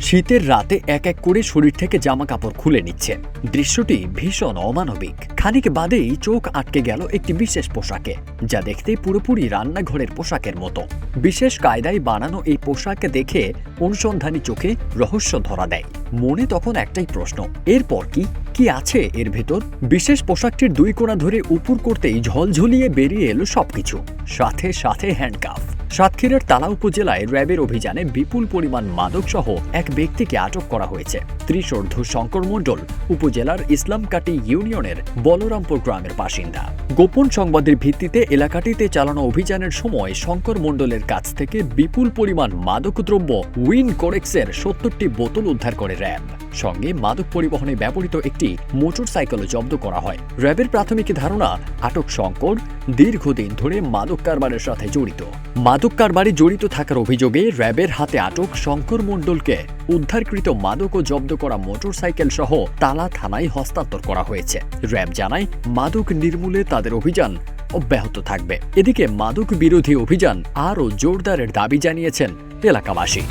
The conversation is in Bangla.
শীতের রাতে এক এক করে শরীর থেকে জামা কাপড় খুলে নিচ্ছে। দৃশ্যটি ভীষণ অমানবিক। খানিক বাদেই চোখ আটকে গেল একটি বিশেষ পোশাকে, যা দেখতে পুরোপুরি রান্নাঘরের পোশাকের মতো। বিশেষ কায়দায় বানানো এই পোশাক দেখে অনুসন্ধানী চোখে রহস্য ধরা দেয়। মনে তখন একটাই প্রশ্ন, এরপর কি আছে এর ভেতর? বিশেষ পোশাকটির দুই কোণা ধরে উপর করতেই ঝলঝলিয়ে বেরিয়ে এলো সবকিছু, সাথে সাথে হ্যান্ডকাফ। সাতক্ষীরার তালা উপজেলায় র্যাবের অভিযানে বিপুল পরিমাণ মাদকসহ এক ব্যক্তিকে আটক করা হয়েছে। ত্রিশোর্ধ্ব শঙ্কর মণ্ডল উপজেলার ইসলামকাটি ইউনিয়নের বলরামপুর গ্রামের বাসিন্দা। গোপন সংবাদের ভিত্তিতে এলাকাটিতে চালানো অভিযানের সময় শঙ্কর মণ্ডলের কাছ থেকে বিপুল পরিমাণ মাদকদ্রব্য উইন কোরেক্সের ৭০টি বোতল উদ্ধার করে র্যাব। সঙ্গে মাদক পরিবহনে ব্যবহৃত একটি মোটরসাইকেলও জব্দ করা হয়। র্যাবের প্রাথমিক ধারণা, আটক শঙ্কর দীর্ঘদিন ধরে মাদক কারবারের সাথে জড়িত। মাদক কারবারে জড়িত থাকার অভিযোগে র্যাবের হাতে আটক শঙ্কর মণ্ডলকে উদ্ধারকৃত মাদক ও জব্দ করা মোটরসাইকেল সহ তালা থানায় হস্তান্তর করা হয়েছে। র্যাব জানায়, মাদক নির্মূলে তাদের অভিযান অব্যাহত থাকবে। এদিকে মাদক বিরোধী অভিযান আরও জোরদারের দাবি জানিয়েছেন এলাকাবাসী।